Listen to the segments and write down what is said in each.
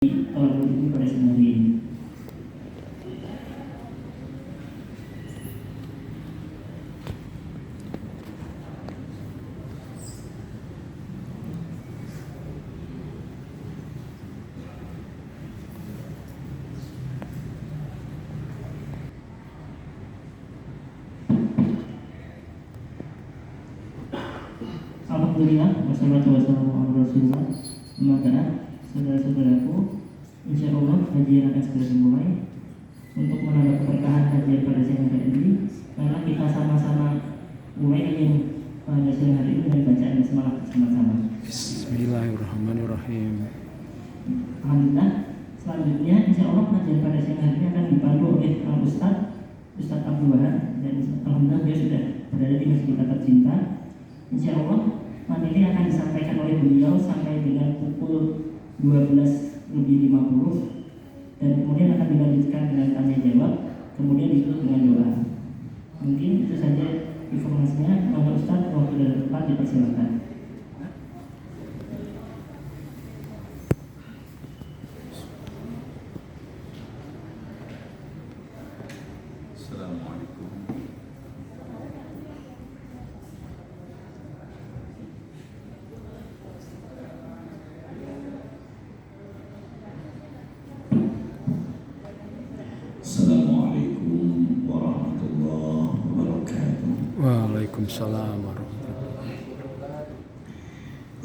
telah berdiri pada siang hari ini. Alhamdulillah, wassalatu wassalamu ala Rasulillah. Semoga saudara-saudaraku, insya Allah kajian akan segera dimulai. Untuk menambah keberkahan kajian pada siang hari ini, karena kita sama-sama mulai kajian pada siang hari ini dengan bacaan semangat bersama-sama. Bismillahirrahmanirrahim. Alhamdulillah. Selanjutnya, insya Allah kajian pada siang hari ini akan dipandu oleh Ustaz Abdul Wahab, dan alhamdulillah dia sudah berada di masjid kita tercinta. Insya Allah materi akan disampaikan oleh beliau sampai dengan pukul 12:50, dan kemudian akan dilanjutkan dengan tanya jawab, kemudian ditutup dengan doa. Mungkin itu saja informasinya. Maka Ustaz, waktu dan tempat dipersilakan. Assalamualaikum. Assalamualaikum warahmatullahi wabarakatuh. Waalaikumsalam warahmatullahi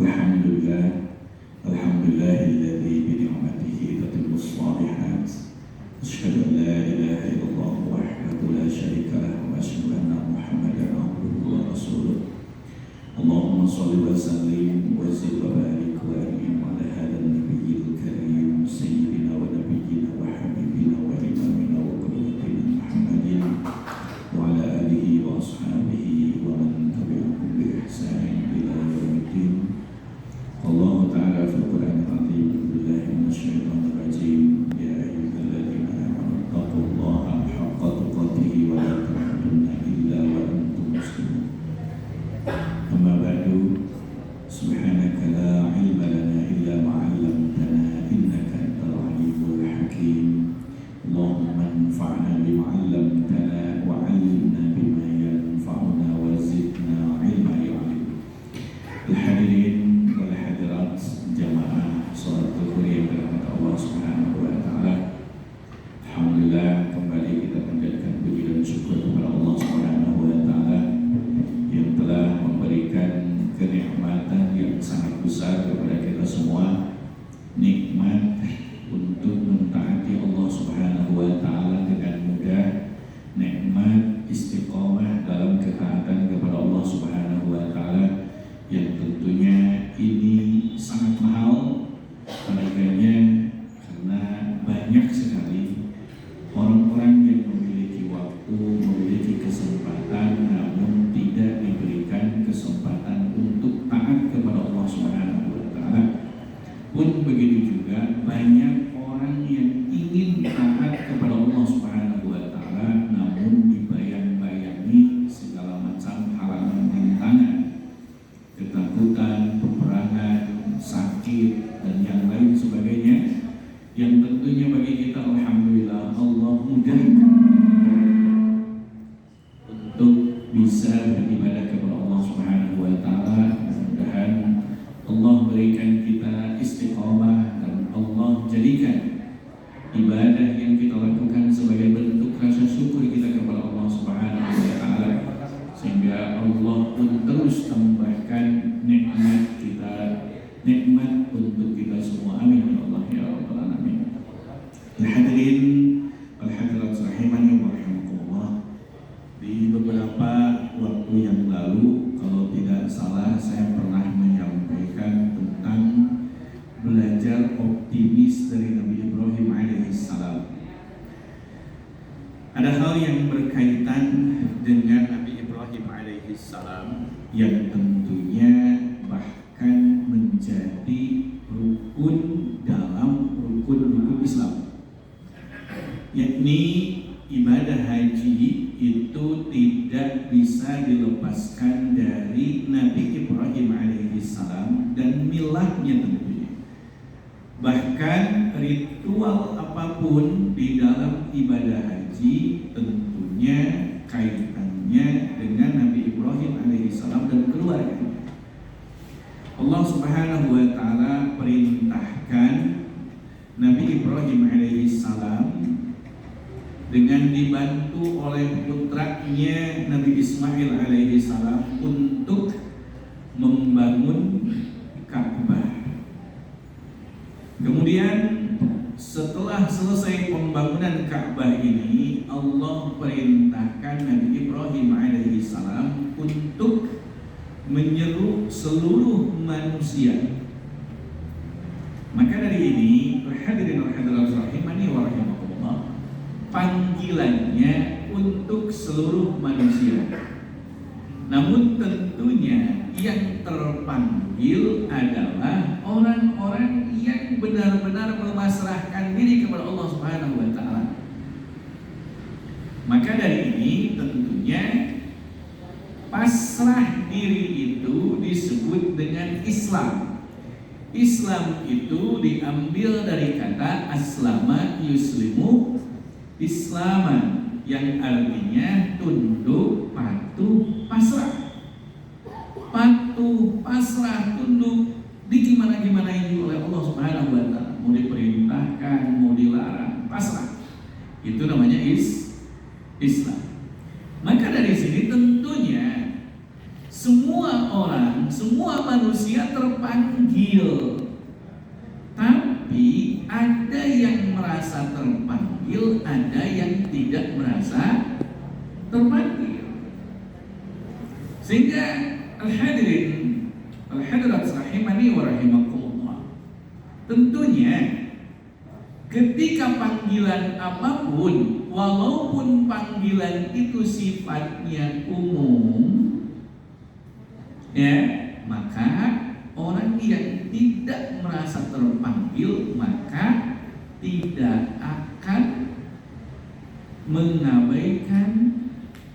Alhamdulillah, alhamdulillahilladzi bi ni'matihi tatimmu shalihat. Asyhadu an la ilaha illallah wahdahu la syarika lahu wa asyhadu anna Muhammadan abduhu wa rasuluh. Allahumma shalli wa sallim wa zid wa barik wa an'im ala hadzal nabiyyil karim sayyidina wa nabiyyina wa habibina wa imamina wa qudwatina Muhammadin wa ala alihi wa ashabihi wa man tabi'ahum bi ihsanin ila yaumiddin. Allah Ta'ala fil Qur'anil Azim, billahi minasyaitonir rajim, ya ayyuhalladzina amanu taqullaha haqqa tuqatih wa la tamutunna illa wa antum muslimun. Amma ba'du, subhanaka la ilma lana illa ma 'allamtana innaka antal alimul hakim. Allahumma anfa'na bima 'allamtana wa 'allimna bima yanfa'una wa zidna 'ilma ya 'alim. Al-hadirin wal hadirat jamaah salat zuhur yang dirahmati Allah Subhanahu wa taala. Alhamdulillah, kembali kita panjatkan puji dan syukur kepada Allah Subhanahu wa taala yang telah memberikan kenikmatan yang sangat besar kepada kita semua, nikmat untuk mentaati Allah Subhanahu wa taala dengan mudah, nikmat istiqomah dalam ketaatan kepada Allah Subhanahu wa taala yang tentunya ini sangat mahal harganya, karena banyak sekali orang-orang yang memiliki waktu, memiliki kesempatan, namun tidak diberikan kesempatan untuk taat kepada Allah Subhanahu wa taala. Pun begitu juga banyak orang yang ingin taat kepada Allah Subhanahu wa taala, namun dibayang-bayangi segala macam halangan rintangan, ketakutan, peperangan, sakit, dan yang lain sebagainya, yang tentunya bagi kita alhamdulillah Allah mudahkan untuk bisa beribadah kepada Allah Subhanahu wa taala. Mudah-mudahan Allah berikan kita istiqamah dan Allah jadikan ibadah yang kita lakukan sebagai bentuk rasa syukur kita kepada Allah Subhanahu wa taala, sehingga Allah pun terus tambahkan nikmat kita, nikmat untuk kita semua. Amin ya Allah ya rabbal alamin. Hadirin wal hadirat rahimani wa rahimakumullah. Di beberapa waktu yang lalu, kalau tidak salah, saya pernah menyampaikan tentang belajar optimis dari Nabi Ibrahim alaihissalam. Ada hal yang berkaitan dengan Nabi Ibrahim alaihissalam yang tentunya bahkan menjadi rukun dalam rukun-rukun Islam, yakni ibadah haji itu tidak bisa dilepaskan dari Nabi Ibrahim alaihissalam dan milahnya tentunya. Bahkan Bahkan ritual apapun di dalam ibadah haji tentunya kaitannya dengan Nabi Ibrahim alaihissalam dan keluarga. Allah Subhanahu wa taala perintahkan Nabi Ibrahim alaihissalam dengan dibantu oleh putranya Nabi Ismail alaihissalam untuk membangun Ka'bah. Kemudian setelah selesai pembangunan Ka'bah ini, Allah perintahkan Nabi Ibrahim alaihissalam untuk menyeru seluruh manusia. Maka dari ini, hadirin hadirat rahimani wa rahimakumullah, panggilannya untuk seluruh manusia. Namun tentunya yang terpanggil adalah orang-orang yang benar-benar memasrahkan diri kepada Allah Subhanahu wa taala. Maka dari ini tentunya pasrah diri itu disebut dengan Islam. Islam itu diambil dari kata aslama yuslimu islaman, yang artinya tunduk, patuh, pasrah. Patuh, pasrah, tunduk, digimana-gimanain oleh Allah Subhanahu wa taala. Mau diperintahkan, mau dilarang, pasrah. Itu namanya Islam. Maka dari sini tentunya semua orang, semua manusia terpanggil. Tapi ada yang merasa terpanggil, ada yang tidak merasa terpanggil. Sehingga al-hadirin, al-hadirat rahimani wa rahimakumullah, tentunya ketika panggilan apapun, walaupun panggilan itu sifatnya umum, ya, maka orang yang tidak merasa terpanggil maka tidak akan mengabaikan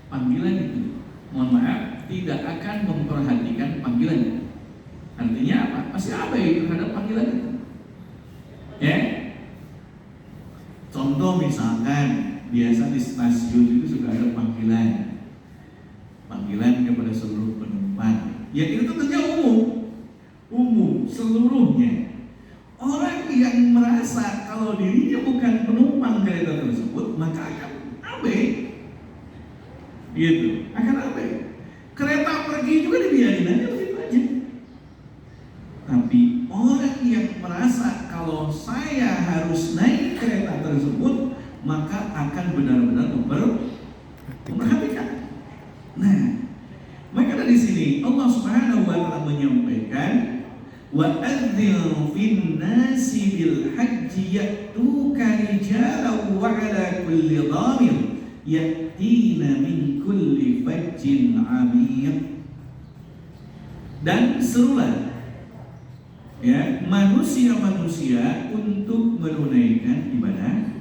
panggilan itu. Mohon maaf, tidak akan memperhatikan panggilan. Artinya apa? Pasti abai terhadap panggilan itu. Ya. Contoh misalkan biasa di stasiun itu sudah ada panggilan kepada seluruh penumpang. Ya itu tentunya umum seluruhnya. Orang yang merasa kalau dirinya bukan penumpang kereta tersebut maka akan abai, gitu, akan abai. Kereta pergi juga dibiarin aja begitu aja. Tapi orang yang merasa kalau saya harus naik kereta tersebut maka akan benar-benar memperhatikan. Nah, maka dari sini Allah Subhanahu wa taala menyampaikan wa adzil fin nasi bil hajji ya'tuka rijalan wa 'ala kulli dhamir ya'tina min kulli fajjin 'amiq. Dan serulah ya manusia-manusia untuk menunaikan ibadah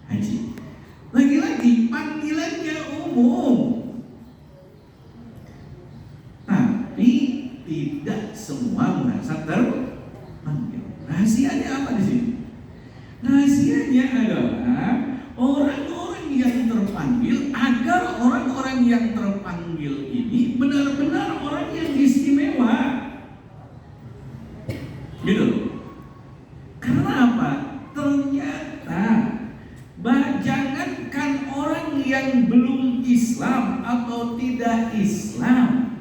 haji. Lagi-lagi panggilannya umum, tapi tidak semua merasa terpanggil. Rahasianya apa di sini? Rahasianya adalah orang-orang yang terpanggil, agar orang-orang yang terpanggil ini benar-benar orang yang istimewa. Gitu. Karena apa? Ternyata jangankan orang yang belum Islam atau tidak Islam,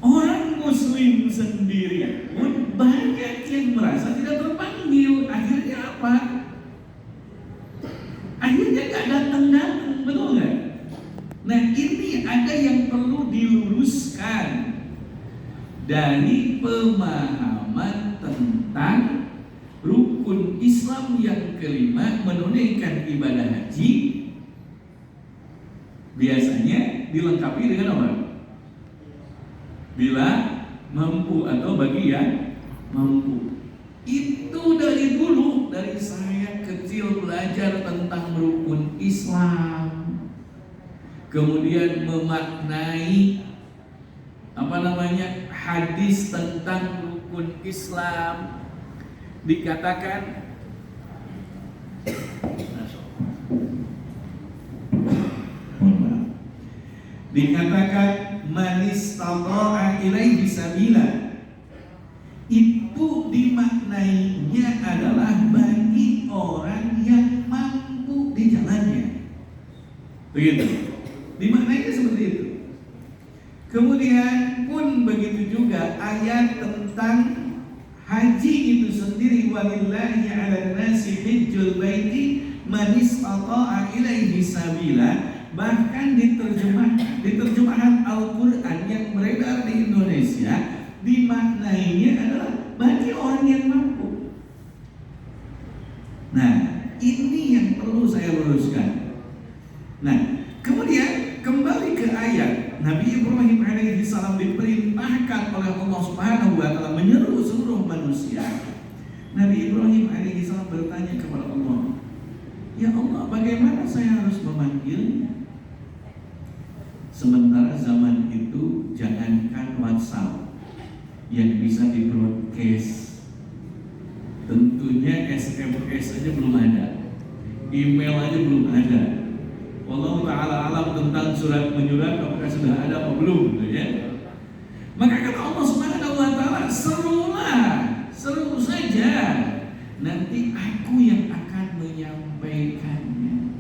orang Muslim sendiri pun banyak yang merasa tidak terpanggil. Akhirnya apa? Akhirnya gak datang-datang, betul gak? Nah ini ada yang perlu diluruskan dari pemahaman tentang rukun Islam yang kelima, menunaikan ibadah haji. Biasanya dilengkapi dengan apa? Bila mampu atau bagi yang mampu. Itu dari dulu, dari saya kecil belajar tentang rukun Islam, kemudian memaknai hadis tentang rukun Islam, dikatakan manistata'a ilaihi sabila, itu dimaknainya adalah bagi orang yang mampu di jalannya. Begitu. Dimaknainya seperti itu. Kemudian pun begitu juga ayat tentang haji itu sendiri, walillahi 'alan nasi hajjul baiti man istata'a ilaihi sabila. Bahkan di terjemahan Al-Quran yang beredar di Indonesia, dimaknainya adalah bagi orang yang mampu. Nah, ini yang perlu saya luruskan. Nah, kemudian kembali ke ayat, Nabi Ibrahim alaihi salam diperintahkan oleh Allah Subhanahu wa taala menyeru seluruh manusia. Nabi Ibrahim alaihi salam bertanya kepada Allah, "Ya Allah, bagaimana saya harus memanggilnya?" Sementara zaman itu jangankan WhatsApp yang bisa di broadcast, tentunya SMS aja belum ada, email aja belum ada. Allah Ta'ala alam tentang surat menyurat apakah sudah ada apa belum, gitu ya. Maka kata Allah Subhanahu wa taala, seru saja, nanti aku yang akan menyampaikannya.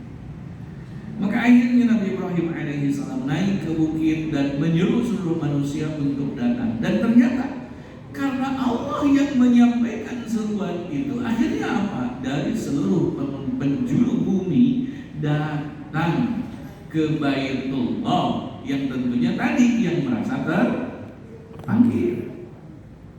Maka akhirnya Nabi Ibrahim alaihi salam naik ke bukit dan menyuruh seluruh manusia untuk datang. Dan ternyata karena Allah yang menyampaikan seruan itu, akhirnya apa? Dari seluruh penjuru bumi datang ke Baitullah, yang tentunya tadi yang merasa terpanggil,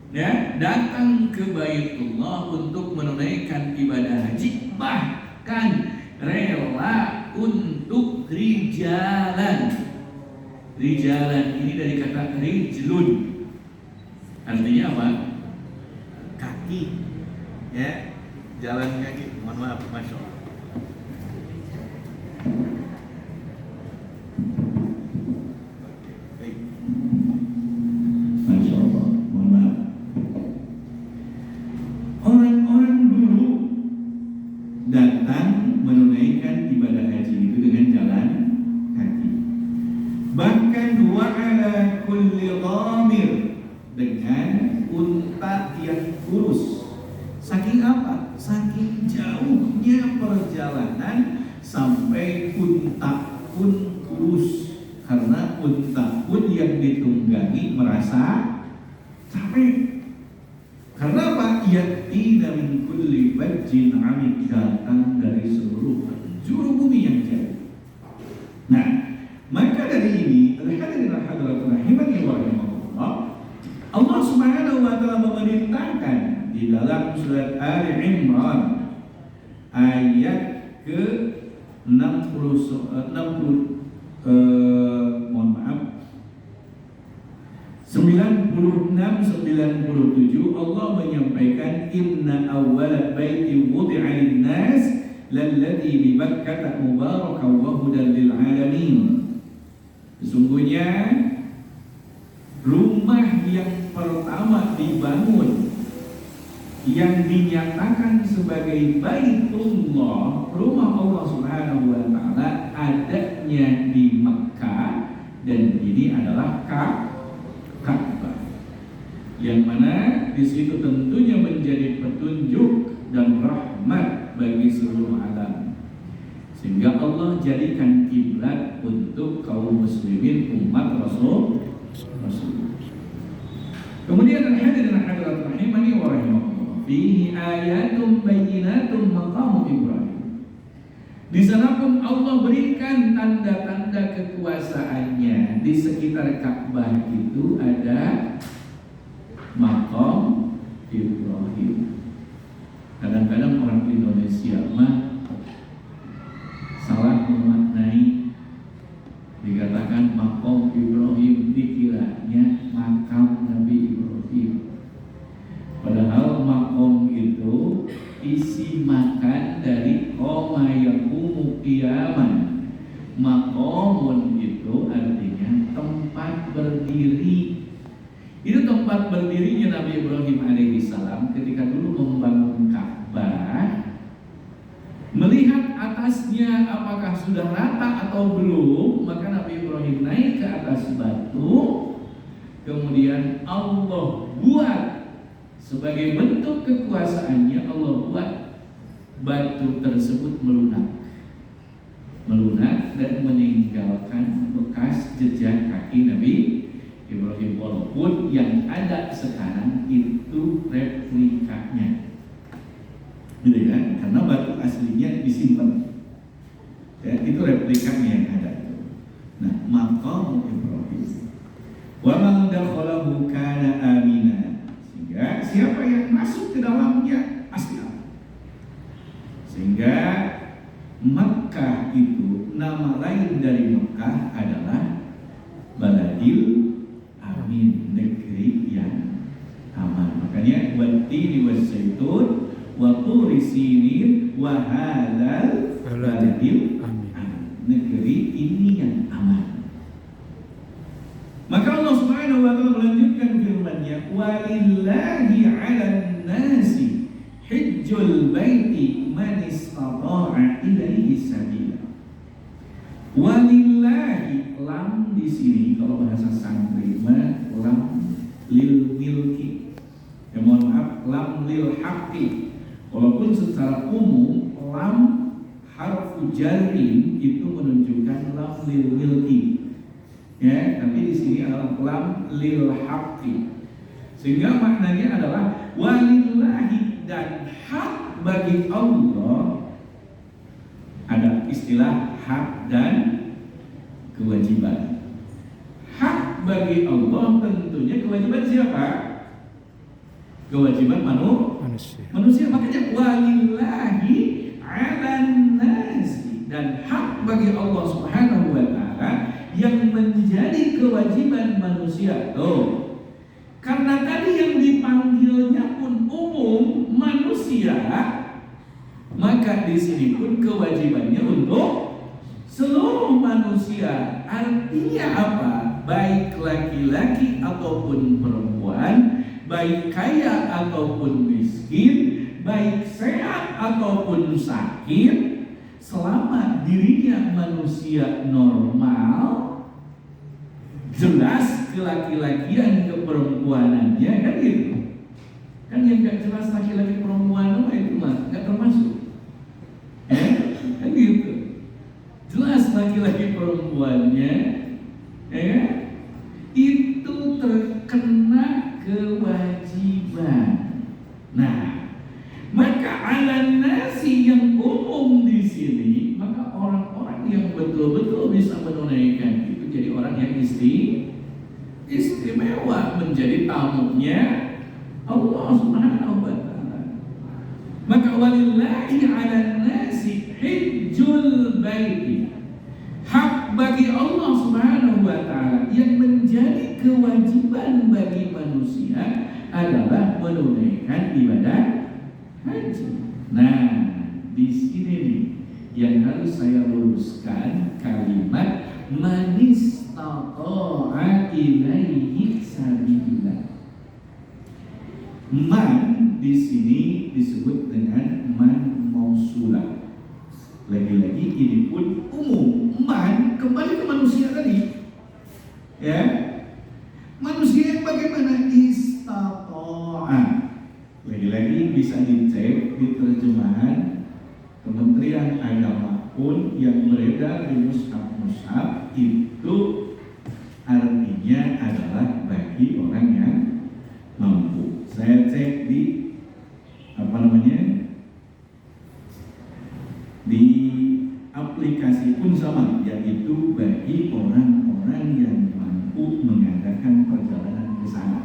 ya, datang ke Baitullah untuk menunaikan ibadah haji, bahkan rela untuk rijalan. Rijalan ini dari kata rijlun, artinya apa? Kaki, ya, jalan kaki. Mohon maaf, masya Allah. Masya Allah, mohon maaf. Orang-orang dulu datang menunaikan ibadah haji itu dengan jalan kaki. Bahkan wa ala kulli ghamir, dengan unta yang kurus. Saking apa? Saking jauhnya perjalanan sampai unta pun kurus, karena unta pun yang ditunggangi merasa capek. Karena apa? Yatina min kulli fajjin 'amik, datang dari seluruh penjuru bumi yang jauh. Nah, maka dari ini, hadirin hadirat rahimani wa rahimakumullah, Allah Subhanahu wa taala memerintahkan di dalam surat Ali Imran ayat ke 96-97 Allah menyampaikan, inna awwala baiti wudi'a lin-nas lalladzi bi Bakkah mubarakan wa hudan lil alamin. Sesungguhnya rumah yang pertama dibangun yang dinyatakan sebagai Baitullah, rumah Allah Subhanahu wa taala, adanya di Mekah, dan ini adalah Ka'bah, yang mana di situ tentunya menjadi petunjuk dan rahmat bagi seluruh alam, sehingga Allah jadikan kiblat untuk kaum muslimin umat Rasul. Kemudian hadirin hadirat rahimani wa rahimakumullah, fihi ayatun bayyinatun maqamu Ibrahim. Di sana pun Allah berikan tanda-tanda kekuasaannya. Di sekitar Ka'bah itu ada maqam Ibrahim. Kadang-kadang orang Indonesia salah memaknai, dikatakan maqam Ibrahim, dikiranya makam Nabi Ibrahim. Padahal maqam itu isi makan dari qoma yaqumu qiyaman. Maqamun itu artinya tempat berdiri Itu tempat berdirinya Nabi Ibrahim alaihissalam ketika dulu membangun Ka'bah. Melihat atasnya apakah sudah rata atau belum, maka Nabi Ibrahim naik ke atas batu. Kemudian Allah buat sebagai bentuk kekuasaannya, Allah buat batu tersebut melunak dan meninggalkan bekas jejak kaki Nabi Ibrahim, walaupun yang ada sekarang itu replikanya, gitu kan? Karena batu aslinya disimpan, ya, itu replikanya yang ada itu. Nah, maqam Ibrahim, wa man dakhalahu kana amina, sehingga siapa yang masuk ke dalamnya pasti aman. Sehingga Makkah itu nama lain dari Makkah adalah Baladil Amin, negeri yang aman. Makanya watini waszaitun wa turi sinin wa hadzal baladil amin, negeri ini yang aman. Maka Allah Subhanahu wa taala melanjutkan firman-Nya, walillahi 'alan nasi hajjul baiti man istata'a ilaihi sabila. Walillahi, lam di sini kalau bahasa santri mah lam lil milki. Ya mohon maaf, lam lil haqqi. Walaupun secara umum lam harfu jarin itu menunjukkan lam lil milki. Ya, tapi di sini adalah lam lil haqqi. Sehingga maknanya adalah walillahi, dan hak bagi Allah. Ada istilah hak dan kewajiban. Hak bagi Allah tentunya, kewajiban siapa? Kewajiban manusia. Makanya walillahi 'alan nasi, dan hak bagi Allah Subhanahu wa taala yang menjadi kewajiban manusia. Karena tadi yang dipanggilnya pun umum manusia, maka di sini pun kewajibannya untuk seluruh manusia. Artinya apa? Baik laki-laki ataupun perempuan, baik kaya ataupun miskin, baik sehat ataupun sakit, selama dirinya manusia normal, jelas kelaki-lakian keperempuanannya, kan gitu. Kan yang gak jelas laki-laki perempuan itu mah gak termasuk. Kan gitu. Jelas laki-laki perempuannya, itu terkena kewajiban. Nah, maka 'alan nasi yang umum di sini, maka orang-orang yang betul-betul bisa menunaikan itu jadi orang yang istimewa, menjadi tamunya Allah Subhanahu wa taala. Maka walillahi 'alan nasi hajjul baiti, hak bagi Allah Subhanahu wa taala yang menjadi kewajiban bagi manusia adalah menunaikan ibadah haji. Nah, di sini nih yang harus saya luruskan kalimat manistata'a ilaihi sabila. Man di sini disebut dengan man mausulah. Lagi-lagi ini pun umum. Man kembali ke manusia tadi. Ya. Manusia yang bagaimana? Istata'a. Lagi-lagi bisa dicek di terjemahan Kementerian Agama pun yang beredar di mushaf itu artinya adalah bagi orang yang mampu. Saya cek di di aplikasi pun sama, yaitu bagi orang-orang yang mampu mengadakan perjalanan ke sana.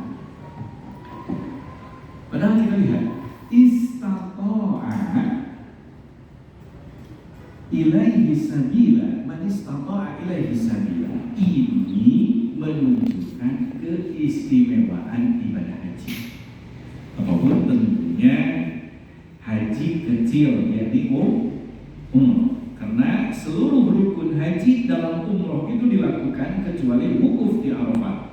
Padahal kita lihat istata'a ilaihi sabila, man istata'a ilaihi sabila, ini menunjukkan keistimewaan ibadah haji. Apapun tentunya haji kecil, yakni karena seluruh rukun haji dalam umroh itu dilakukan kecuali wukuf di Arafah.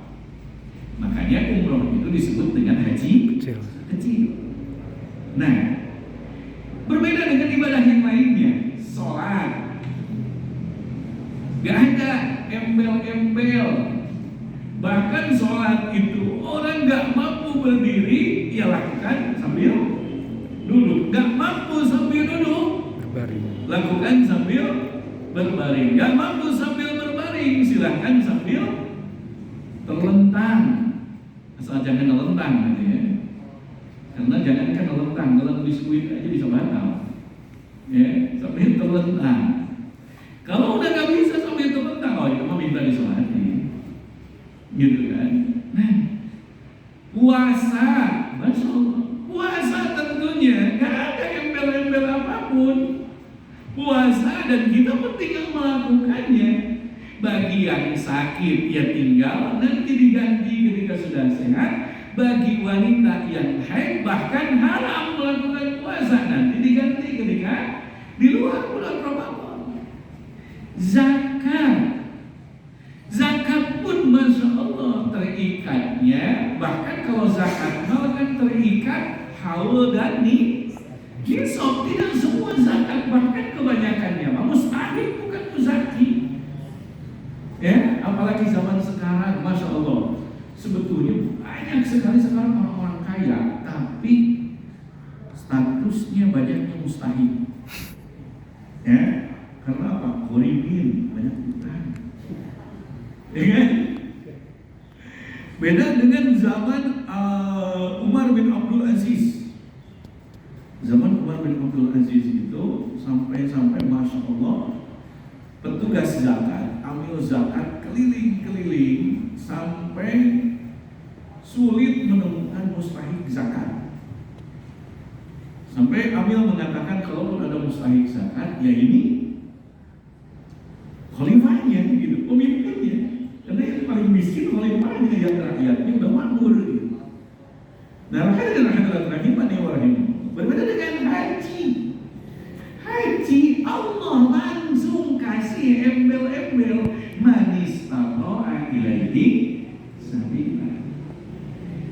Makanya makanya umroh itu disebut dengan haji kecil. Nah, berbeda dengan ibadah yang lainnya. Sholat gak ada embel-embel. Bahkan sholat itu orang gak mampu berdiri, ya lakukan sambil duduk. Gak mampu sambil duduk, berbaring. lakukan sambil berbaring. Gak mampu sambil berbaring, silahkan sambil terlentang. Asal jangan terlentang gitu ya. Karena jangankan terlentang, kalau biskuit aja bisa batal. Ya, sambil terlentang. Kalau udah gak bisa sambil terlentang, oh itu mah minta disolati. Gitu kan. Nah, puasa, Masya Allah, puasa tentunya gak ada embel-embel apapun. Puasa dan kita tinggal melakukannya. Bagi yang sakit ya tinggal nanti diganti ketika sudah sehat. Bagi wanita yang haid bahkan haram melakukan puasa, nanti diganti ketika di luar bulan Ramadan. Zakat pun Masya Allah terikatnya. Bahkan kalau zakat mal kan terikat haul dan nisab. Tidak semua zakat, bahkan kebanyakannya mustahil, bukan muzaki. Ya, apalagi zaman sekarang, Masya Allah, sebetulnya banyak sekali sekarang orang-orang kaya, tapi statusnya banyaknya mustahil. Ya, karena apa? Koribin, banyak utang. Ya kan? Beda dengan zaman Umar bin Abdul Aziz. Zaman Umar bin Abdul Aziz itu sampai Masya Allah, petugas zakat ambil zakat keliling-keliling sampai sulit menemukan mustahik zakat. Sampai Amil mengatakan kalau ada mustahik zakat, ya ini khalifahnya gitu, pemimpinnya. Karena yang paling miskin khalifahnya, yang rakyatnya udah makmur gitu. Nah, berbeda dengan haji. Haji Allah langsung kasih embel-embel manis ta'a ilaihi sabila.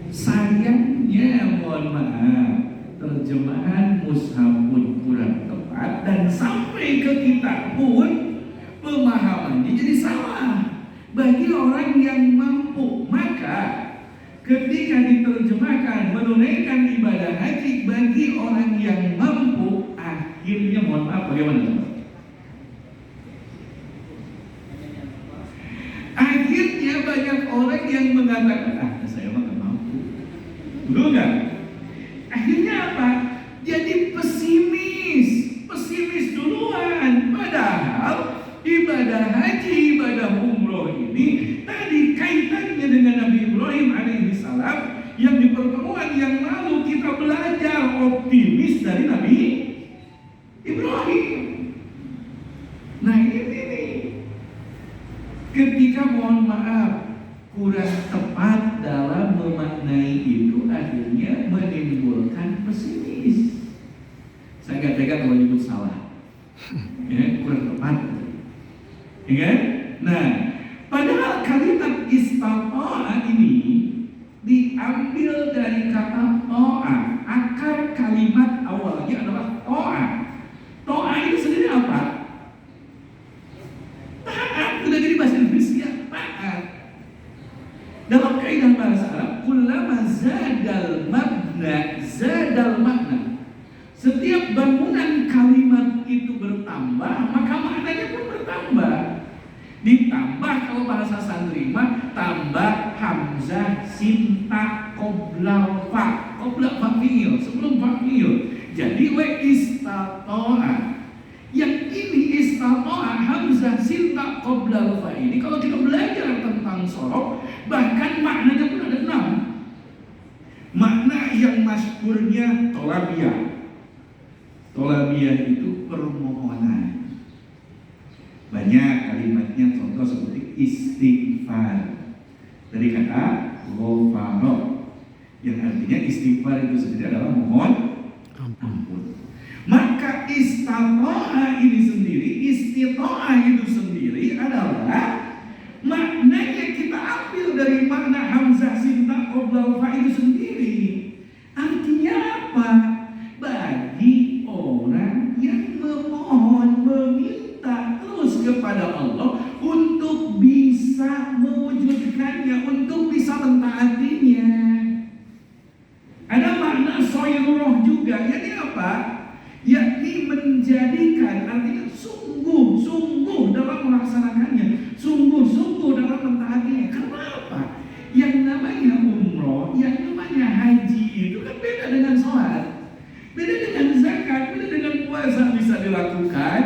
Sayangnya mohon maaf, terjemahan mushaf pun kurang tepat dan sampai ke kita pun pemahamannya jadi salah bagi orang yang mampu. Maka ketika diterjemahkan menunaikan ibadah haji bagi orang yang mampu, akhirnya mohon maaf bagaimana? Akhirnya banyak orang yang mengatakan, saya mah gak mampu. Betul gak? Akhirnya apa? Jadi pesimis duluan. Padahal ibadah haji, ibadah umroh ini tadi kaitannya dengan Nabi Ibrahim alaihissalam, yang di pertemuan yang lalu kita belajar optimis dari Nabi Ibrahim. Nah ini ketika mohon maaf kurang tepat dalam memaknai itu, akhirnya menimbulkan pesimis. Saya nggak tega kalau nyebut salah, ya, kurang tepat, ya kan? Nah, padahal kalimat istata'a ini diambil dari kata to'a. Akar kalimat awalnya adalah to'a. To'a itu sendiri apa? Taat. Sudah jadi bahasa Indonesia, taat. Dalam kaidah bahasa Arab, kullama zadal makna. Setiap bangunan kalimat itu bertambah, maka maknanya pun bertambah. Ditambah kalau bahasa santri mah tambah hamzah sinta qoblal fa. Qoblal fa'il, sebelum fa'il. Jadi wa istata'a. Yang ini istata'a hamzah sinta qoblal fa ini kalau kita belajar tentang sorof, bahkan maknanya pun ada 6. Makna yang masyhurnya tolabiyah. Tolabiyah itu permohonan. Banyak kalimatnya, contoh seperti istighfar dari kata ghafara, yang artinya istighfar itu sendiri adalah mohon ampun. Maka istata'a ini sendiri, istita'ah itu sendiri adalah maknanya kita ambil dari makna hamzah sinta mewujudkannya untuk bisa mentaatinya. Ada makna soiroh juga, yakni apa? Yakni menjadikan, artinya sungguh-sungguh dalam melaksanakannya, sungguh-sungguh dalam mentaatinya. Kenapa? Yang namanya umroh, yang namanya haji itu kan beda dengan sholat, beda dengan zakat, beda dengan puasa, bisa dilakukan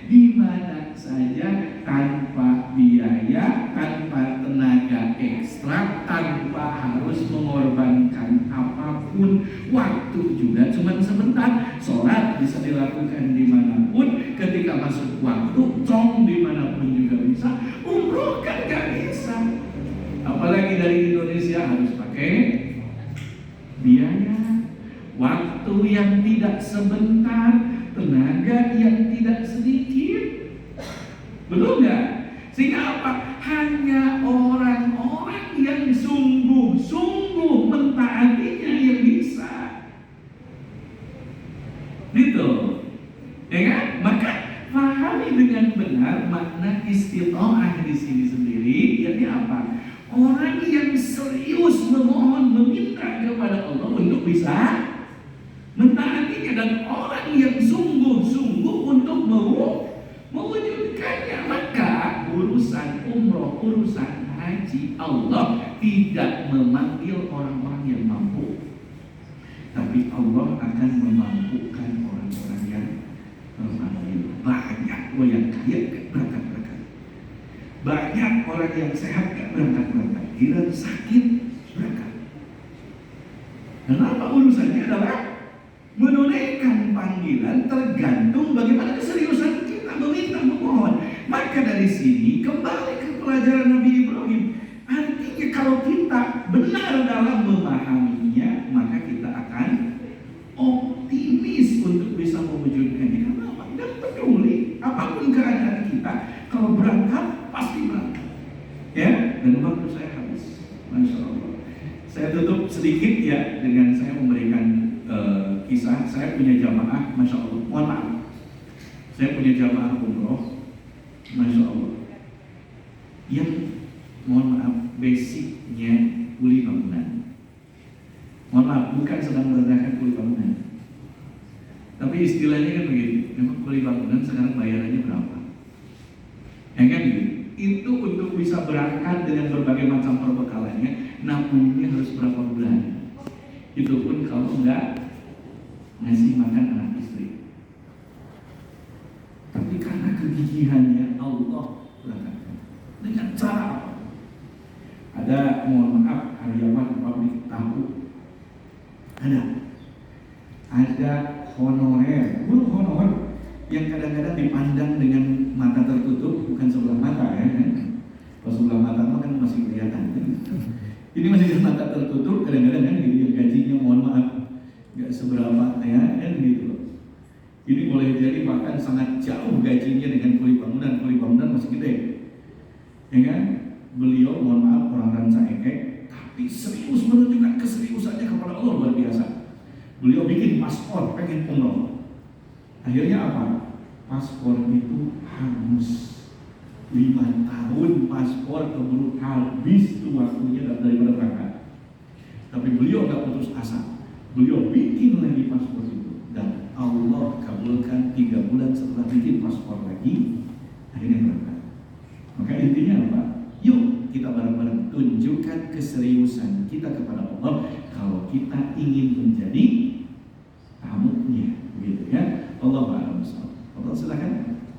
di mana saja tanpa biaya, tanpa tenaga ekstra, tanpa harus mengorbankan apapun. Waktu juga cuma sebentar. Sholat bisa dilakukan dimanapun, ketika masuk waktu, cong dimanapun juga bisa. Umroh kan gak bisa. Apalagi dari Indonesia harus pakai biaya, waktu yang tidak sebentar, tenaga yang tidak sedikit. Betul nggak? Sehingga apa? Hanya orang-orang yang sungguh-sungguh mentaatinya yang bisa. Gitu. Ya kan? Maka pahami dengan benar makna istitoah di sini sendiri, yakni apa? Orang yang serius memohon, meminta kepada Allah untuk bisa mentaatinya, dan orang yang sungguh-sungguh untuk mewujudkannya. Maka urusan umroh, urusan haji, Allah tidak memanggil orang-orang yang mampu, tapi Allah akan memampukan orang-orang yang memanggil. Banyak orang yang kaya gak berangkat-berangkat, banyak orang yang sehat gak berangkat-berangkat, giliran sakit berangkat. Kenapa? Urusannya adalah menunaikan panggilan tergantung bagaimana keseriusan kita meminta, memohon. Maka dari sini kembali ke pelajaran Nabi Ibrahim. Artinya kalau kita benar dalam memahaminya, maka kita akan optimis untuk bisa mewujudkannya. Kenapa? Dan peduli apapun keadaan kita, kalau berangkat pasti berangkat. Ya, dan waktu saya habis. Masya Allah. Saya tutup sedikit ya dengan saya memberikan kisah. Saya punya jamaah, Masya Allah, mohon maaf, saya punya jamaah umroh, Masya Allah, yang mohon maaf basicnya kuli bangunan. Mohon maaf, bukan sedang merendahkan kuli bangunan, tapi istilahnya kan begini, memang kuli bangunan sekarang bayarannya berapa? Ya kan gitu. Itu untuk bisa berangkat dengan berbagai macam perbekalannya, nabungnya harus berapa bulan? Itu pun kalau enggak ngasih makan anak istri. Tapi karena kegigihannya Allah berangkatkan. Dengan cara apa? Ada, mohon maaf, karyawan pabrik tahu. Ada honorer, buruh honorer yang kadang-kadang dipandang dengan mata tertutup, bukan sebelah mata ya. Kalau sebelah mata kan masih kelihatan. Ini masih mata tertutup, kadang-kadang kan gitu, gajinya mohon maaf nggak seberapa ya, kan gitu. Ini boleh jadi bahkan sangat jauh gajinya dengan kuli bangunan masih gede, ya kan? Beliau mohon maaf orang Ranca Ekek, tapi serius menunjukkan keseriusannya kepada Allah luar biasa. Beliau bikin paspor, pengen umroh. Akhirnya apa? Paspor itu hangus. 5 tahun paspor keburu habis tuh waktunya daripada berangkat. Tapi beliau nggak putus asa. Beliau bikin lagi paspor itu, dan Allah kabulkan 3 bulan setelah bikin paspor lagi, akhirnya berangkat. Maka intinya apa? Yuk kita bareng-bareng tunjukkan keseriusan kita kepada Allah kalau kita ingin menjadi tamunya, begitu ya. Allah a'lam bishawab. Allah silakan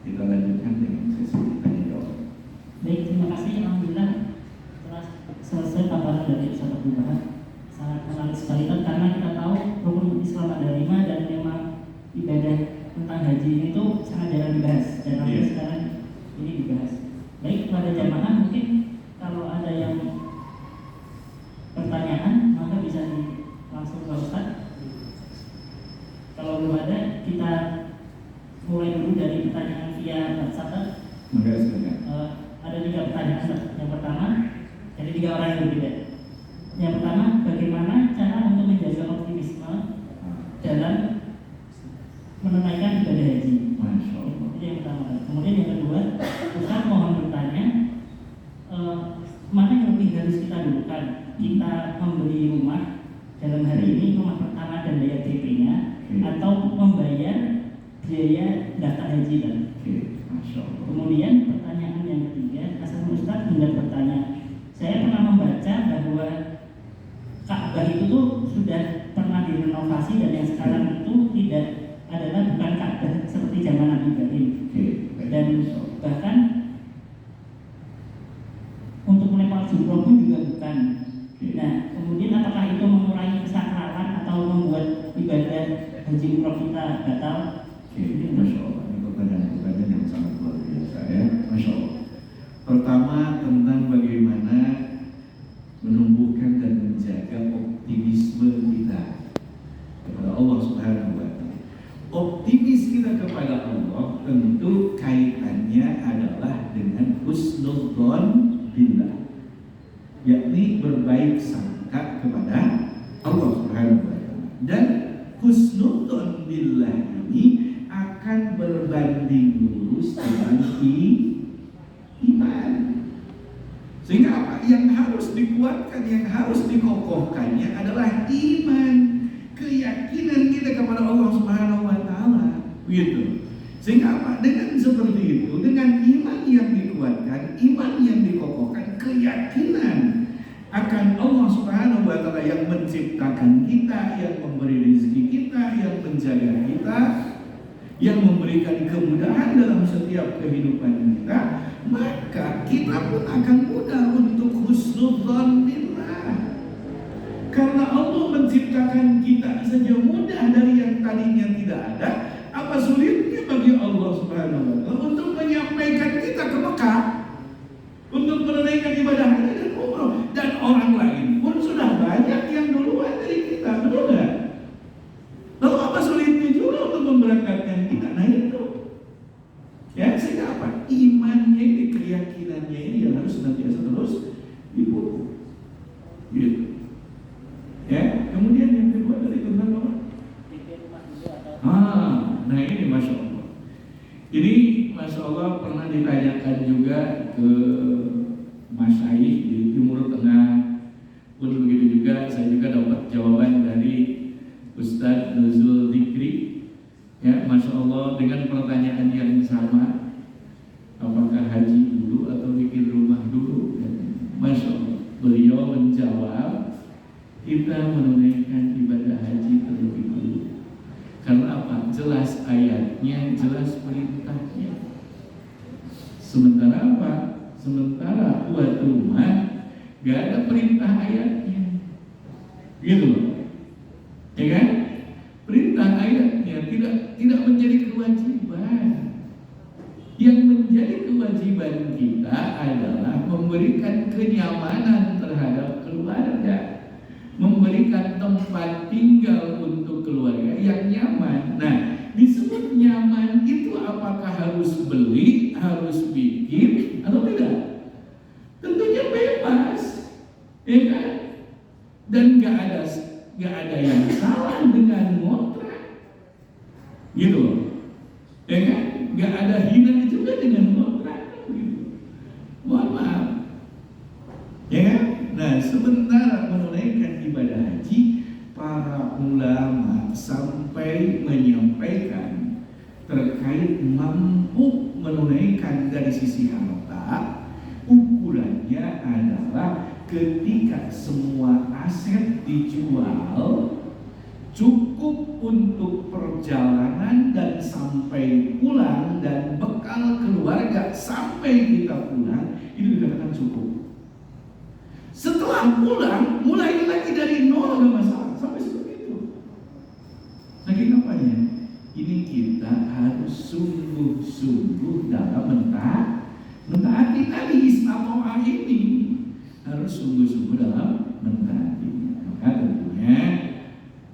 kita lanjutkan dengan sesi tanya jawab. Baik, terima kasih. Alhamdulillah telah selesai paparan dari Ustaz Abdul Bahar. Sangat menarik sekali kan, karena kita tahu rukun Islam ada 5 dan memang ibadah tentang haji ini tuh sangat jarang dibahas, dan sampai sekarang ini dibahas. Baik, kepada jamaah mungkin kalau ada yang pertanyaan maka bisa langsung ke Ustaz. Kalau belum ada, kita mulai dulu dari pertanyaan via WhatsApp. Ada 3 pertanyaan. Yang pertama, dari 3 orang yang berbeda. Yang pertama, bagaimana cara untuk menjaga optimisme dalam menunaikan ibadah haji? Masya Allah. Itu yang pertama. Kemudian yang kedua, Ustaz mohon bertanya, biaya daftar haji kan. Oke, Masya Allah. Kemudian pertanyaan yang ketiga, asal Ustaz hendak bertanya, saya pernah membaca bahwa Ka'bah itu tuh sudah pernah direnovasi dan yang sekarang itu tidak adalah bukan Ka'bah seperti zaman Nabi Ibrahim. Oke, Dan bahkan untuk melempar jumroh pun juga bukan. Nah, kemudian apakah itu mengurangi kesakralan atau membuat ibadah haji umroh kita batal? Oke, Masya Allah. Ini pertanyaan yang sangat luar biasa ya, Masya Allah. Pertama tentang bagaimana menumbuhkan dan menjaga optimisme kita kepada Allah Subhanahu wa Ta'ala. Optimis kita kepada Allah tentu kaitannya adalah dengan husnudzon billah, yakni berbaik sangka kepada Allah Subhanahu wa Ta'ala. Dan husnudzon billah ini akan berbanding lurus dengan iman. Sehingga apa yang harus dikuatkan, yang harus dikokohkannya adalah iman, keyakinan kita kepada Allah Subhanahu wa Ta'ala. Gitu. Sehingga apa? Dengan seperti itu, dengan iman yang dikuatkan, iman yang dikokohkan, keyakinan akan Allah Subhanahu wa Ta'ala yang menciptakan kita, yang memberi rezeki kita, yang menjaga kita, yang memberikan kemudahan dalam setiap kehidupan kita, maka kita pun akan mudah untuk husnudzon billah. Karena Allah menciptakan kita saja mudah dari yang tadinya tidak ada, apa sulitnya bagi Allah Subhanahu wa Ta'ala untuk menyampaikan kita ke Mekah, untuk menunaikan ibadah haji dan umroh, dan orang lain pun sudah banyak yang duluan dari kita, betul nggak? Lalu apa sulitnya juga untuk memberangkatkan kita? Nah itu, ya sehingga apa? Imannya ini, keyakinannya ini yang harus senantiasa terus dipupuk, gitu. Ya, kemudian yang kedua dari tentang apa? Nah ini Masya Allah. Ini Masya Allah pernah ditanyakan juga ke Masyaikh di Timur Tengah. Pun begitu juga, saya juga dapat jawaban dari Ustadz Nuzul Dikri. Ya, Masya Allah, dengan pertanyaan yang sama, apakah haji dulu atau bikin rumah dulu? Masya Allah, beliau menjawab, kita menunaikan ibadah haji terlebih dulu. Karena apa? Jelas ayatnya, jelas perintahnya. Sementara apa? Sementara buat rumah gak ada perintah ayatnya, gitu loh, ya kan? Perintah ayatnya tidak menjadi kewajiban. Yang menjadi kewajiban kita adalah memberikan kenyamanan terhadap keluarga, memberikan tempat tinggal untuk keluarga yang nyaman. Nah, disebut nyaman itu apakah harus beli, harus bikin, atau tidak? Tentunya bebas, ya kan? Dan gak ada yang salah dengan ngontrak, gitu loh, ya kan? Gak ada hina juga dengan ngontrak, gitu. Mohon maaf, ya kan? Nah, sementara menunaikan ibadah haji, para ulama sampai menyampaikan terkait mampu menunaikan dari sisi harta, ukurannya adalah ketika semua aset dijual cukup untuk perjalanan dan sampai pulang dan bekal keluarga sampai kita pulang, itu dikatakan cukup. Setelah pulang, mulai lagi dari nol, ada masalah. Sampai seperti itu. Saking apanya? Ini kita harus sungguh-sungguh dalam mentaati tadi istiqomah ini. Harus sungguh-sungguh dalam mentaatinya. Maka tentunya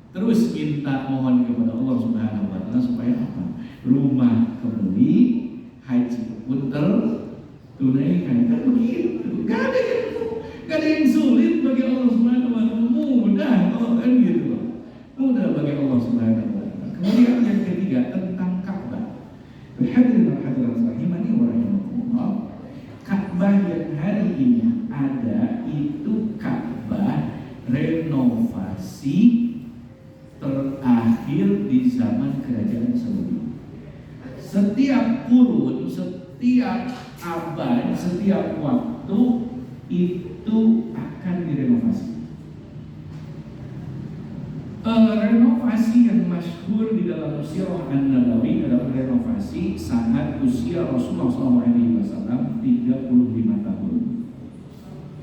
terus minta mohon kepada Allah Subhanahu wa Ta'ala supaya apa? Rumah kebeli, haji pun tertunaikan. Kan begitu. Gak ada yang sulit bagi Allah Subhanahu wa Ta'ala, mudah kalau kan gitu. Mudah bagi Allah Subhanahu wa Ta'ala. Kemudian yang ketiga tentang Ka'bah. Hadirin rahimani wa rahimakumullah. Ka'bah yang hari ini ada itu Ka'bah renovasi terakhir di zaman kerajaan Saudi. setiap kurun, setiap abad, setiap waktu itu akan direnovasi. Renovasi yang masyhur di dalam Sirah An-Nabawi adalah renovasi saat usia Rasulullah SAW 35 tahun.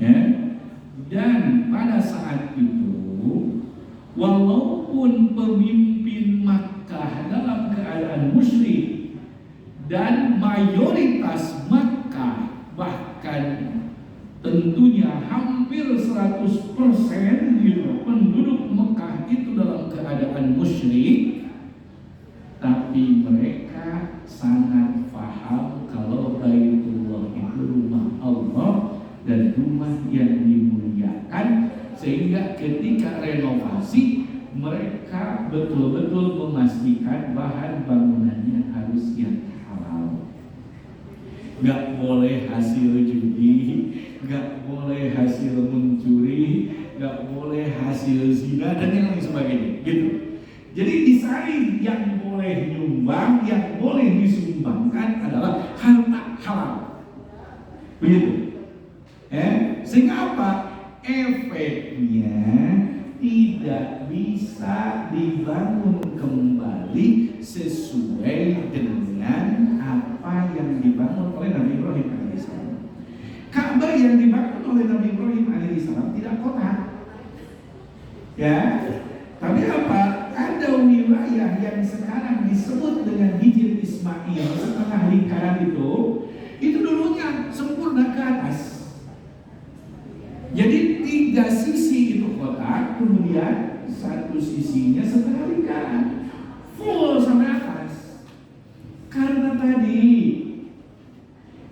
Ya. Dan pada saat itu, walaupun pemimpin Makkah dalam keadaan musyrik dan mayoritas Makkah bahkan tentunya hampir 100% penduduk Mekah itu dalam keadaan musyrik, tapi mereka sangat paham kalau Baitullah itu rumah Allah dan rumah yang dimuliakan, sehingga ketika renovasi mereka betul-betul memastikan bahan bangunannya harus yang halal. Gak boleh hasil judi, gak boleh hasil mencuri, gak boleh hasil zina dan yang lain sebagainya, gitu. Jadi disaring yang boleh nyumbang, yang boleh disumbangkan adalah harta halal, begitu. Sehingga apa? Efeknya tidak bisa dibangun kembali sesuai dengan apa yang dibangun oleh Nabi Ibrahim alaihissalam. Ka'bah yang dibangun oleh Nabi Ibrahim alaihissalam tidak kotak, ya. Tapi apa? Ada wilayah yang sekarang disebut dengan Hijr Ismail, setengah lingkaran itu dulunya sempurna ke atas. Jadi 3 sisi itu kotak, kemudian satu sisinya setengah lingkaran, full sampai atas. Karena tadi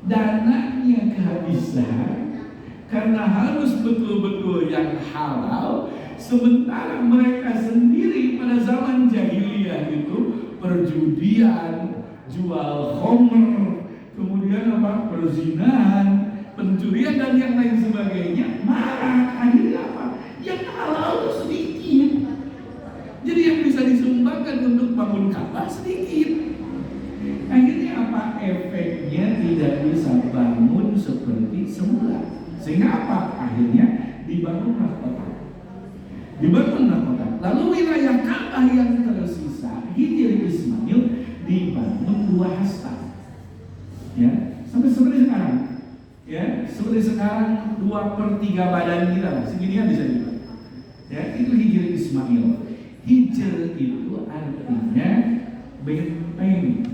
dananya kehabisan, karena harus betul-betul yang halal, sementara mereka sendiri pada zaman jahiliyah itu perjudian, jual khamr, kemudian perzinahan, pencurian dan yang lain sebagainya, marah. Akhirnya apa? Yang halal itu sedikit. Jadi yang bisa disumbangkan untuk bangun Ka'bah sedikit. Akhirnya apa? Efeknya tidak bisa bangun seperti semula. Sehingga apa? Akhirnya dibangunlah kota. Lalu wilayah Ka'bah yang tersisa, Hijr Ismail, dibangun 2 hasta. Ya, sampai seperti sekarang. Ya, seperti sekarang 2/3 badan kita lah, seginian bisa juga. Ya, itu Hijr Ismail. Hijr itu artinya benteng.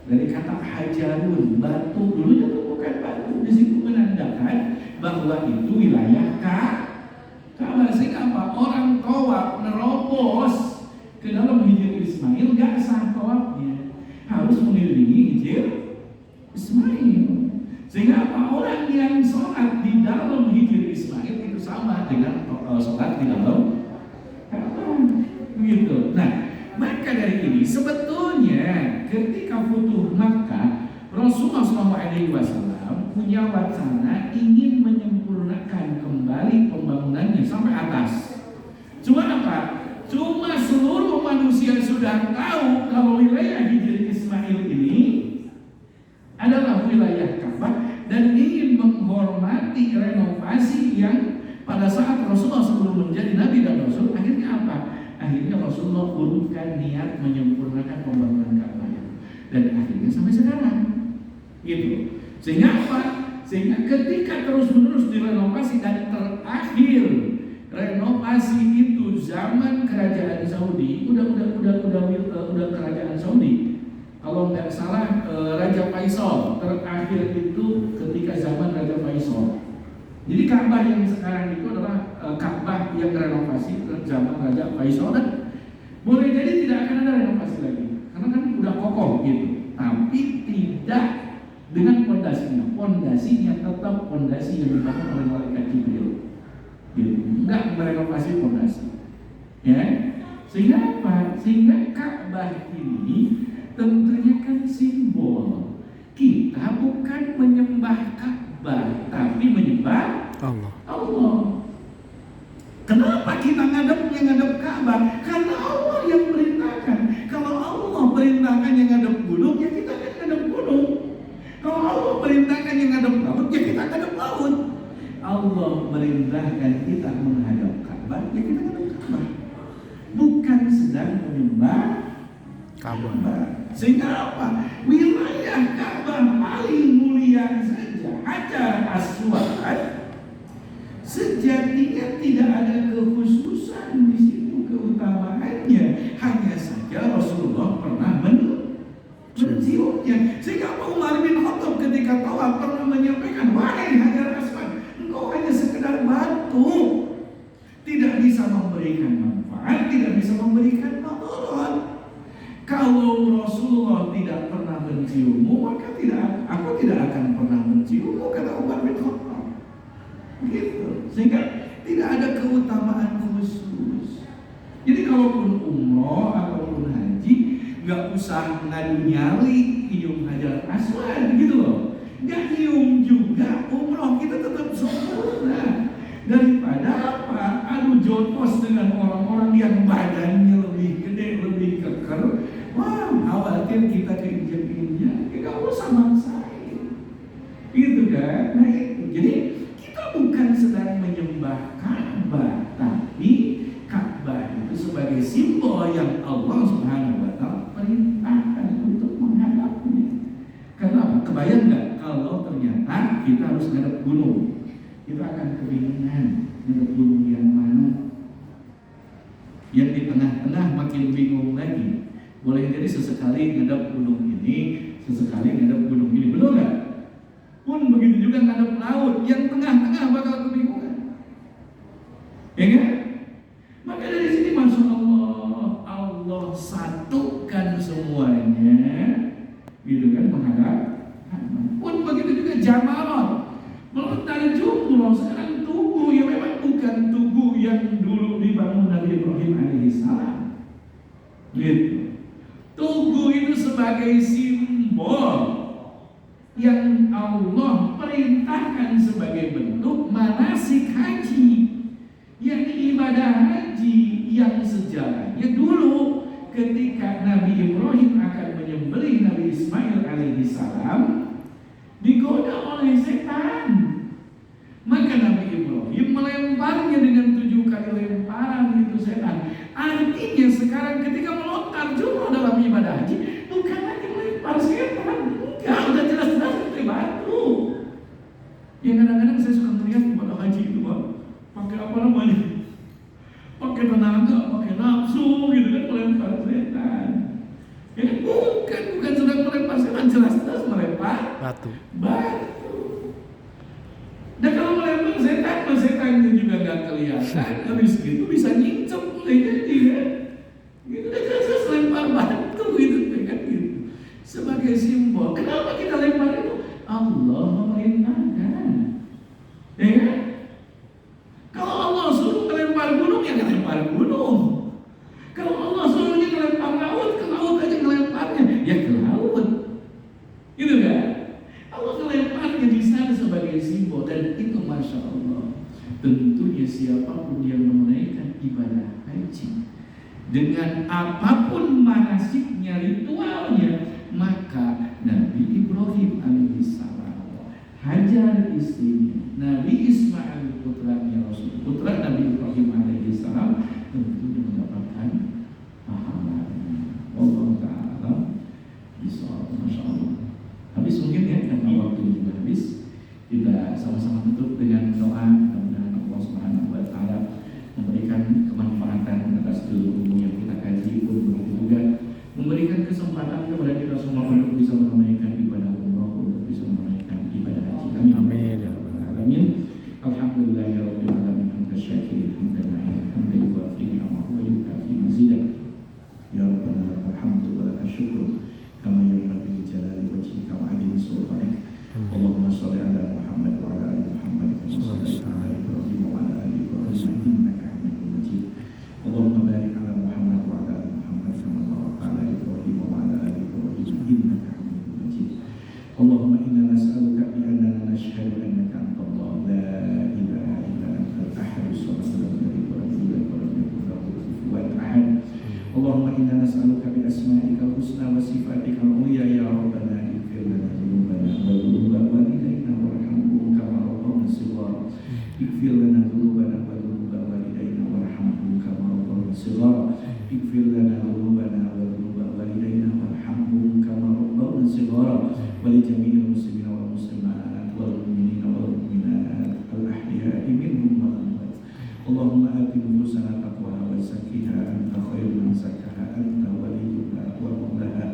Dari kata hajarun, batu, dulunya itu bukan batu, di situ menandakan bahwa itu wilayah Ka'bah. Sehingga apa? Orang tawaf nerobos ke dalam Hijr Ismail gak sah tawafnya, harus mengelilingi Hijr Ismail. Sehingga apa? Orang yang sholat di dalam Hijr Ismail itu sama dengan sholat di dalam Ka'bah, begitu. Nah, maka dari ini sebetulnya ketika Futuh Makkah, Rasulullah SAW punya wacana ingin menyempurnakan kembali pembangunannya sampai atas. Cuma apa? Cuma seluruh manusia sudah tahu kalau wilayah Hijr Ismail ini adalah wilayah Ka'bah dan ingin menghormati renovasi yang pada saat Rasulullah sebelum menjadi Nabi dan Rasul. Akhirnya apa? Akhirnya Rasulullah urutkan niat menyempurnakan pembangunan Ka'bah dan akhirnya sampai sekarang, gitu. Sehingga apa? Sehingga ketika terus-menerus direnovasi dan terakhir renovasi itu zaman kerajaan Saudi, udah kerajaan Saudi. Kalau nggak salah Raja Faisal terakhir itu ketika zaman Raja Faisal. Jadi Ka'bah yang sekarang itu adalah Ka'bah yang renovasi zaman Raja Faisal, dan boleh jadi tidak akan ada renovasi lagi karena kan udah kokoh gitu. Tapi tidak dengan pondasinya tetap pondasi yang dibangun oleh malaikat Jibril. Gitu. Enggak merenovasi pondasi. Ya. Sehingga apa? Sehingga Ka'bah ini tentunya kan simbol. Kita bukan menyembah Ka'bah, tapi menyembah Allah. Kenapa kita ngadep Ka'bah? Karena Allah yang perintahkan. Kalau Allah perintahkan yang ngadep gunung, ya kita Allah merintahkan kita menghadap Ka'bah, ya kita menghadap Ka'bah. Bukan sedang menyembah Ka'bah. Sehingga apa? Wilayah Ka'bah paling mulia saja, Hajar Aswad, sejatinya tidak ada kekhususan di situ, keutamaannya. Hanya saja Rasulullah pernah menciumnya. Sehingga Umar bin Khattab ketika tawaf pernah menyampaikan, wahai Hajar Aswad, engkau hanya sekedar batu, tidak bisa memberikan manfaat, tidak bisa memberikan madarat. Kalau Rasulullah tidak pernah menciummu, maka aku tidak akan pernah menciummu, kata Umar bin Khattab. Gitu. Sehingga tidak ada keutamaan khusus. Jadi kalaupun umroh ataupun haji, nggak usah ngadu nyali nyium Hajar Aswad gitu loh. Nggak nyium juga, umroh kita tetap sempurna. Daripada apa? Adu jotos dengan orang-orang yang badannya lebih gede, lebih keker. Wah, khawatir kita keinjak-injak, ya nggak usah maksain. Gitu kan? Nah itu. Jadi kita bukan sedang menyembah Ka'bah, tapi Ka'bah itu sebagai simbol yang Allah Subhanahu wa Ta'ala perintahkan untuk menghadapnya. Karena kebayang nggak kalau ternyata kita harus ngadep gunung? Kita akan kebingungan ngadep gunung yang mana. Yang di tengah-tengah makin bingung lagi. Boleh jadi sesekali ngadep gunung ini, sesekali ngadep gunung ini, betul nggak? Pun begitu juga ngadep laut, yang tengah-tengah bakal kebingungan. Ya kan? Maka dari sini Masya Allah, Allah satukan semuanya, gitu kan, menghadap. Pun begitu juga Jamarat, melontar jumroh sekarang tugu, ya memang bukan tugu yang dulu dibangun Nabi Ibrahim alaihissalam. Gitu. Tugu itu sebagai simbol yang Allah perintahkan sebagai bentuk manasik haji, yang ibadah haji yang sejarahnya dulu ketika Nabi Ibrahim akan menyembelih Nabi Ismail alaihissalam digoda oleh setan. Maka Nabi Ibrahim melemparnya dengan 7 kali lemparan itu setan. Artinya sekarang ketika melontar jumroh dalam ibadah haji, bukan lagi melempar setan, enggak, udah jelas-jelas itu batu. Ya kadang-kadang saya suka melihat ibadah haji itu, Pak, pakai apa namanya? Pakai tenaga, pakai nafsu, gitu kan, melempar setan. Ya bukan sedang melempar setan, jelas-jelas melempar batu. Dan kalau melempar setan, setannya juga nggak kelihatan. Habis gitu bisa nyincep, boleh jadi kan? Gitu udah jelas lempar batu gitu kan gitu. Sebagai simbol. Kenapa kita lempar itu? Allah memerintahkan. Ya kan? Kalau Allah suruh melempar gunung, ya ngelempar gunung. Kalau Allah suruhnya ngelempar laut, ke laut aja ngelemparnya, ya ke laut. Gitu kan? Allah ngelemparnya di sana sebagai simbol, dan itu Masya Allah. Tentunya siapapun yang menunaikan ibadah haji dengan apapun manasiknya, ritualnya, maka Nabi Ibrahim alaihissalam, Hajar istrinya, Nabi Ismail putranya Rasul, putra Nabi Ibrahim alaihissalam, tentunya mendapatkan pahalanya. Allah Ta'ala bisa, Masya Allah. Habis mungkin ya, karena waktu juga habis, kita sama-sama tutup dengan doa. Mudah-mudahan Allah Subhanahu wa Ta'ala memberikan kemanfaatan atas ilmu yang kita kaji, pun begitu juga memberikan kesempatan kepada kita semua untuk bisa menunaikan ibadah umroh, untuk bisa menunaikan ibadah haji. Amin. Amin. Alhamdulillahirabbil alamin. Hamdan syakirin, hamdan na'im, hamdan yuwafi ni'amahu wa yukafi mazidah. Ya Rabbana lakal hamdu wa lakal syukru kama yanbaghi li jalali wajhika wa 'azimi sultanik. Allahumma shalli ala Muhammad wa ala ali Muhammad kama shallaita ala Ibrahim wa ala ali Ibrahim innaka Hamidum Majid. Allahumma barik ala Muhammad wa ala ali Muhammad kama barakta ala Ibrahim wa ala ali Ibrahim innaka Hamidum Majid. Allahumma inna nas'aluka bi annana nashhadu annaka anta Allah la ilaha illa anta al-ahad as-samad lam yalid wa lam yulad wa lam yakul lahu kufuwan ahad. Allahumma inna nas'aluka bi asma'ika al-husna wa sifatika al-'ulya ya rabbana ighfir lana dhunubana wa dhunub walidayna warhamhum kama rabbawna shighara. Bi صغارا ولجميع المسلمين والمسلمات والمؤمنين والمؤمنات الأحياء منهم والأموات. اللهم آت نفوسنا تقواها وزكها أنت خير من زكاها أنت وليها ومولاها.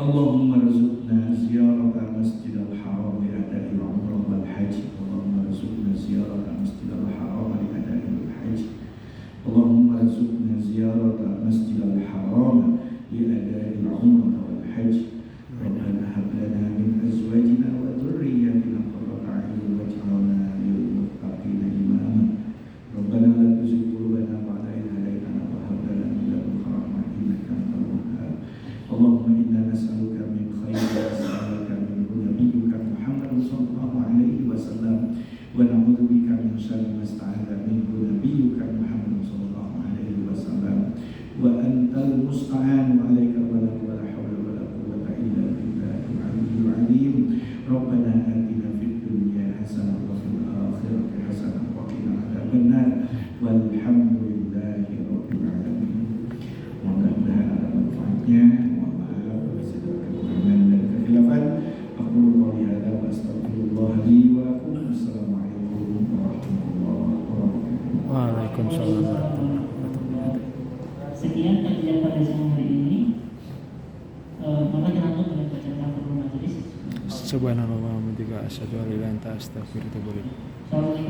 اللهم ارزقنا زيارة مسجد الحرام لأداء العمرة والحج. اللهم ارزقنا زيارة مسجد الحرام لأداء الحج. اللهم ارزقنا زيارة مسجد الحرام لأداء العمرة والحج. ربنا هب لنا من أزواجنا وذرياتنا قرة أعين واجعلنا للمتقين إماما. ربنا لا تزغ قلوبنا بعد إذ هديتنا وهب لنا من لدنك رحمة إنك أنت الوهاب. اللهم إنا نسألك من خير ما سألك منه نبيك محمد صلى الله عليه وسلم ونعوذ بك من شر ما استعاذ منه نبيك محمد صلى الله عليه وسلم وأنت المستعان وعليك البلاغ ولا حول ولا قوة إلا بالله العلي العظيم. ربنا آتنا في الدنيا حسنة وفي الآخرة حسنة وقنا عذاب النار والحمد لله رب العالمين. Mudah-mudahan ada manfaatnya. Mohon maaf bila segala kekurangan dan kekhilafan. Aku qouli hadza wa astaghfirullah li wa lakum. Assalamualaikum warahmatullahi wabarakatuh. Waalaikumsalam warahmatullahi wabarakatuh. Sekian kajian pada siang hari ini. Maka kita tutup dengan bacaan kafaratul majelis. Subhanallah wa bihamdihi asyhadu an la ilaha illa anta astaghfiruka wa atubu ilaik. Assalamualaikum.